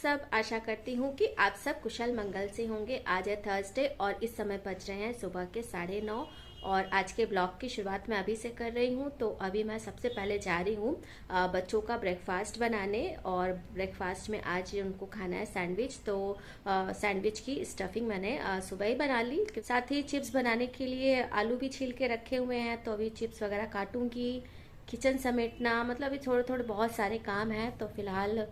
सब, आशा करती हूँ कि आप सब कुशल मंगल से होंगे। आज है थर्सडे और इस समय बज रहे हैं सुबह के 9:30 और आज के ब्लॉग की शुरुआत मैं अभी से कर रही हूँ। तो अभी मैं सबसे पहले जा रही हूँ बच्चों का ब्रेकफास्ट बनाने और ब्रेकफास्ट में आज उनको खाना है सैंडविच। तो सैंडविच की स्टफिंग मैंने सुबह ही बना ली। साथ ही चिप्स बनाने के लिए आलू भी छील के रखे हुए हैं, तो अभी चिप्स वगैरह काटूंगी। किचन समेटना, मतलब अभी थोड़े थोड़े बहुत सारे काम हैं। तो फिलहाल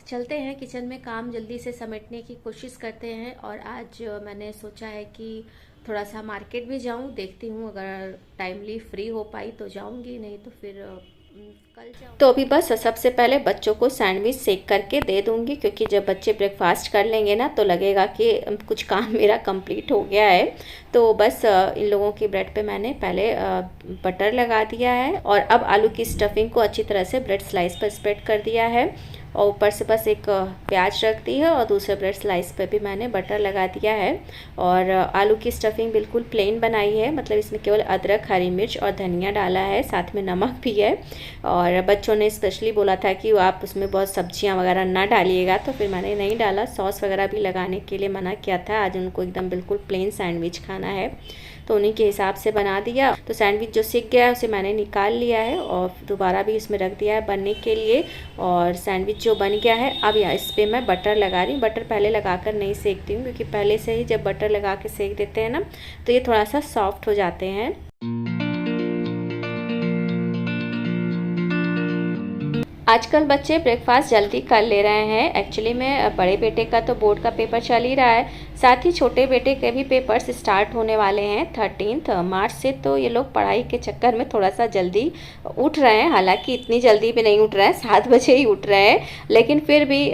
चलते हैं किचन में, काम जल्दी से समेटने की कोशिश करते हैं। और आज मैंने सोचा है कि थोड़ा सा मार्केट भी जाऊं, देखती हूं अगर टाइमली फ्री हो पाई तो जाऊंगी, नहीं तो फिर कल जाऊँ। तो अभी बस सबसे पहले बच्चों को सैंडविच सेक करके दे दूंगी, क्योंकि जब बच्चे ब्रेकफास्ट कर लेंगे ना तो लगेगा कि कुछ काम मेरा कंप्लीट हो गया है। तो बस इन लोगों की ब्रेड पे मैंने पहले बटर लगा दिया है और अब आलू की स्टफिंग को अच्छी तरह से ब्रेड स्लाइस पर स्प्रेड कर दिया है और ऊपर से बस एक प्याज रख दी है और दूसरे ब्रेड स्लाइस पे भी मैंने बटर लगा दिया है। और आलू की स्टफिंग बिल्कुल प्लेन बनाई है, मतलब इसमें केवल अदरक, हरी मिर्च और धनिया डाला है, साथ में नमक भी है। और बच्चों ने स्पेशली बोला था कि आप उसमें बहुत सब्जियां वगैरह ना डालिएगा, तो फिर मैंने नहीं डाला। सॉस वगैरह भी लगाने के लिए मना किया था, आज उनको एकदम बिल्कुल प्लेन सैंडविच खाना है, तो उन्हीं के हिसाब से बना दिया। तो सैंडविच जो सिक गया है उसे मैंने निकाल लिया है और दोबारा भी इसमें रख दिया है बनने के लिए। और सैंडविच जो बन गया है, अब यहाँ इस पर मैं बटर लगा रही हूँ। बटर पहले लगाकर नहीं सेकती हूँ, क्योंकि पहले से ही जब बटर लगा के सेक देते हैं ना तो ये थोड़ा सा सॉफ्ट हो जाते हैं। आजकल बच्चे ब्रेकफास्ट जल्दी कर ले रहे हैं। एक्चुअली में बड़े बेटे का तो बोर्ड का पेपर चल ही रहा है, साथ ही छोटे बेटे के भी पेपर्स स्टार्ट होने वाले हैं 13 मार्च से। तो ये लोग पढ़ाई के चक्कर में थोड़ा सा जल्दी उठ रहे हैं, हालांकि इतनी जल्दी भी नहीं उठ रहे हैं, 7 बजे ही उठ रहे हैं, लेकिन फिर भी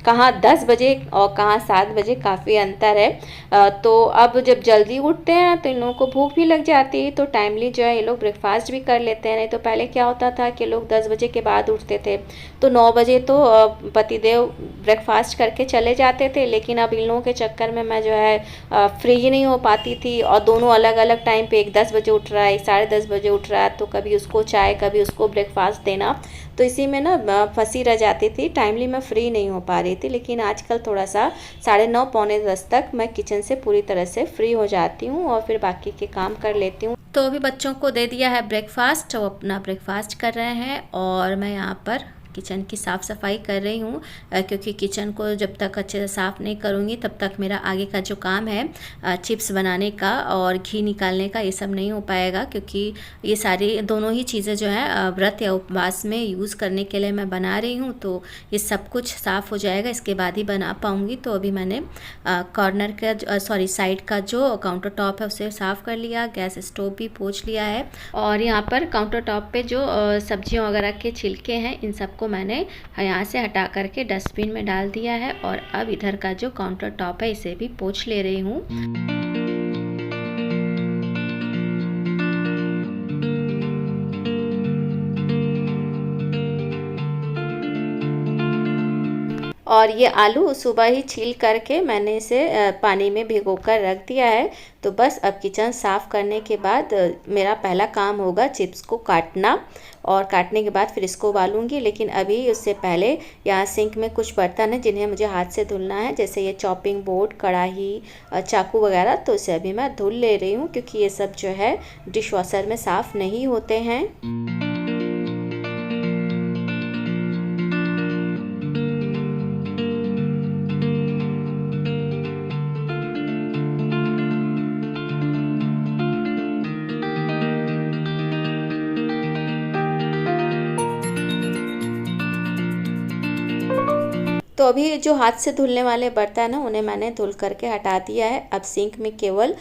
कहाँ 10 बजे और कहाँ 7 बजे, काफ़ी अंतर है। तो अब जब जल्दी उठते हैं तो इन लोगों को भूख भी लग जाती है, तो टाइमली जो है ये लोग ब्रेकफास्ट भी कर लेते हैं। नहीं तो पहले क्या होता था कि लोग 10 बजे के बाद उठते थे, तो 9 बजे तो पतिदेव ब्रेकफास्ट करके चले जाते थे। लेकिन अब इन लोगों के चक्कर में मैं जो है फ्री ही नहीं हो पाती थी, और दोनों अलग अलग टाइम पे, एक 10 बजे उठ रहा है, 10:30 बजे उठ रहा है, तो कभी उसको चाय कभी उसको ब्रेकफास्ट देना, तो इसी में ना फंसी रह जाती थी, टाइमली मैं फ्री नहीं हो पा रही थी। लेकिन आजकल थोड़ा सा 9:30 पौने 10 तक मैं किचन से पूरी तरह से फ्री हो जाती हूँ और फिर बाकी के काम कर लेती हूँ। तो अभी बच्चों को दे दिया है ब्रेकफास्ट, वो अपना ब्रेकफास्ट कर रहे हैं और मैं यहाँ पर किचन की साफ़ सफाई कर रही हूँ, क्योंकि किचन को जब तक अच्छे से साफ़ नहीं करूँगी तब तक मेरा आगे का जो काम है चिप्स बनाने का और घी निकालने का, ये सब नहीं हो पाएगा, क्योंकि ये सारी दोनों ही चीज़ें जो है व्रत या उपवास में यूज़ करने के लिए मैं बना रही हूँ। तो ये सब कुछ साफ़ हो जाएगा, इसके बाद ही बना पाऊँगी। तो अभी मैंने कॉर्नर का साइड का जो काउंटर टॉप है उसे साफ़ कर लिया, गैस स्टोव भी पोंछ लिया है, और यहाँ पर काउंटर टॉप पे जो सब्जियों वगैरह के छिलके हैं इन सब को मैंने यहाँ से हटा करके डस्टबिन में डाल दिया है। और अब इधर का जो काउंटर टॉप है इसे भी पोंछ ले रही हूँ। और ये आलू सुबह ही छील करके मैंने इसे पानी में भिगोकर रख दिया है। तो बस अब किचन साफ़ करने के बाद मेरा पहला काम होगा चिप्स को काटना, और काटने के बाद फिर इसको उबालूंगी। लेकिन अभी उससे पहले यहाँ सिंक में कुछ बर्तन हैं जिन्हें मुझे हाथ से धुलना है, जैसे ये चॉपिंग बोर्ड, कढ़ाई, चाकू वगैरह। तो इसे अभी मैं धुल ले रही हूँ, क्योंकि ये सब जो है डिश वॉशर में साफ़ नहीं होते हैं। तो अभी जो हाथ से धुलने वाले बर्तन हैं उन्हें मैंने धुल करके हटा दिया है। अब सिंक में केवल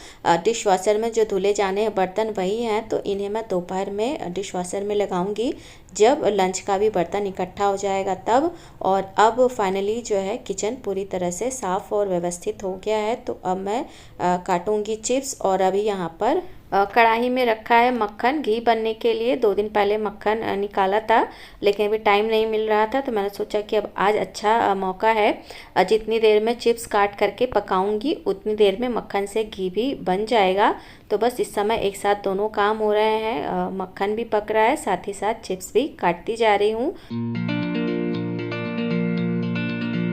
डिश वॉशर में जो धुले जाने बर्तन वही हैं, तो इन्हें मैं दोपहर में डिश वॉशर में लगाऊंगी, जब लंच का भी बर्तन इकट्ठा हो जाएगा तब। और अब फाइनली जो है किचन पूरी तरह से साफ़ और व्यवस्थित हो गया है। तो अब मैं काटूंगी चिप्स, और अभी यहाँ पर कढ़ाई में रखा है मक्खन घी बनने के लिए। 2 दिन पहले मक्खन निकाला था, लेकिन अभी टाइम नहीं मिल रहा था, तो मैंने सोचा कि अब आज अच्छा मौका है, जितनी देर में चिप्स काट करके पकाऊंगी उतनी देर में मक्खन से घी भी बन जाएगा। तो बस इस समय एक साथ दोनों काम हो रहे हैं, मक्खन भी पक रहा है, साथ ही साथ चिप्स भी काटती जा रही हूँ। तो अभी जो हाथ से धुलने वाले बर्तन है ना उन्हें मैंने धुल करके हटा दिया है। अब सिंक में केवल डिश वॉशर में जो धुले जाने बर्तन वही हैं, तो इन्हें मैं दोपहर में डिश वॉशर में लगाऊंगी, जब लंच का भी बर्तन इकट्ठा हो जाएगा तब। और अब फाइनली जो है किचन पूरी तरह से साफ़ और व्यवस्थित हो गया है। तो अब मैं काटूंगी चिप्स, और अभी यहाँ पर कढ़ाई में रखा है मक्खन घी बनने के लिए। 2 दिन पहले मक्खन निकाला था, लेकिन अभी टाइम नहीं मिल रहा था, तो मैंने सोचा कि अब आज अच्छा मौका है, जितनी देर में चिप्स काट करके पकाऊंगी उतनी देर में मक्खन से घी भी बन जाएगा। तो बस इस समय एक साथ दोनों काम हो रहे हैं, मक्खन भी पक रहा है, साथ ही साथ चिप्स भी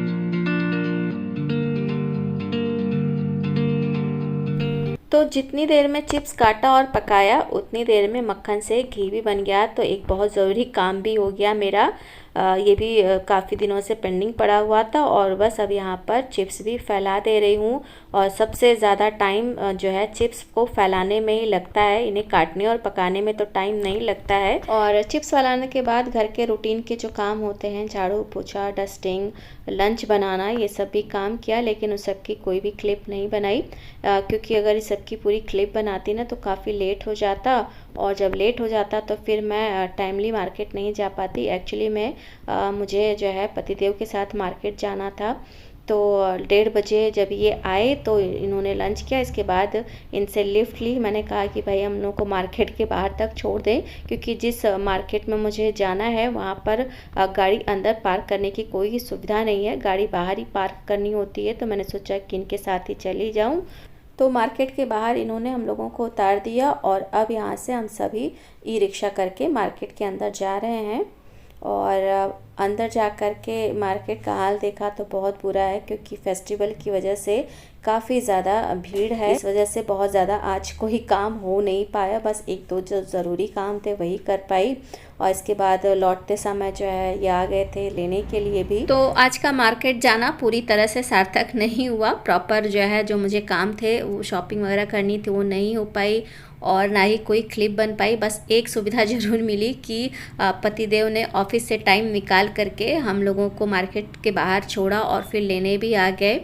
तो जितनी देर में चिप्स काटा और पकाया उतनी देर में मक्खन से घी भी बन गया। तो एक बहुत ज़रूरी काम भी हो गया मेरा। ये भी काफ़ी दिनों से पेंडिंग पड़ा हुआ था। और बस अब यहाँ पर चिप्स भी फैला दे रही हूँ। और सबसे ज़्यादा टाइम जो है चिप्स को फैलाने में ही लगता है, इन्हें काटने और पकाने में तो टाइम नहीं लगता है। और चिप्स फैलाने के बाद घर के रूटीन के जो काम होते हैं, झाड़ू पोछा, डस्टिंग, लंच बनाना, ये सब भी काम किया। लेकिन उस सब की कोई भी क्लिप नहीं बनाई, क्योंकि अगर इस सब की पूरी क्लिप बनाती ना तो काफ़ी लेट हो जाता। और जब लेट हो जाता तो फिर मैं टाइमली मार्केट नहीं जा पाती। एक्चुअली में मुझे जो है पतिदेव के साथ मार्केट जाना था। तो 1:30 बजे जब ये आए तो इन्होंने लंच किया। इसके बाद इनसे लिफ्ट ली। मैंने कहा कि भाई हम लोग को मार्केट के बाहर तक छोड़ दें, क्योंकि जिस मार्केट में मुझे जाना है वहाँ पर गाड़ी अंदर पार्क करने की कोई सुविधा नहीं है, गाड़ी बाहर ही पार्क करनी होती है। तो मैंने सोचा कि इनके साथ ही चली जाऊँ। तो मार्केट के बाहर इन्होंने हम लोगों को उतार दिया और अब यहाँ से हम सभी ई रिक्शा करके मार्केट के अंदर जा रहे हैं। और अंदर जा कर के मार्केट का हाल देखा तो बहुत बुरा है, क्योंकि फेस्टिवल की वजह से काफ़ी ज़्यादा भीड़ है। इस वजह से बहुत ज़्यादा आज कोई काम हो नहीं पाया, बस एक दो जो ज़रूरी काम थे वही कर पाई। और इसके बाद लौटते समय जो है ये आ गए थे लेने के लिए भी। तो आज का मार्केट जाना पूरी तरह से सार्थक नहीं हुआ। प्रॉपर जो है जो मुझे काम थे, वो शॉपिंग वगैरह करनी थी, वो नहीं हो पाई और ना ही कोई क्लिप बन पाई। बस एक सुविधा ज़रूर मिली कि पतिदेव ने ऑफिस से टाइम निकाल करके हम लोगों को मार्केट के बाहर छोड़ा और फिर लेने भी आ गए।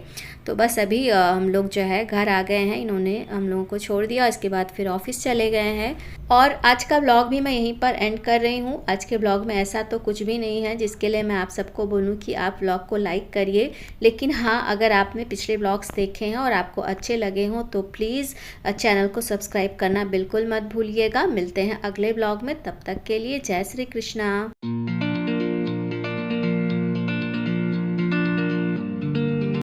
तो बस अभी हम लोग जो है घर आ गए हैं, इन्होंने हम लोगों को छोड़ दिया, इसके बाद फिर ऑफिस चले गए हैं। और आज का व्लॉग भी मैं यहीं पर एंड कर रही हूँ। आज के व्लॉग में ऐसा तो कुछ भी नहीं है जिसके लिए मैं आप सबको बोलूँ कि आप व्लॉग को लाइक करिए। लेकिन हाँ, अगर आपने पिछले व्लॉग्स देखे हैं और आपको अच्छे लगे हों तो प्लीज़ चैनल को सब्सक्राइब करना बिल्कुल मत भूलिएगा। मिलते हैं अगले व्लॉग में, तब तक के लिए जय श्री कृष्णा।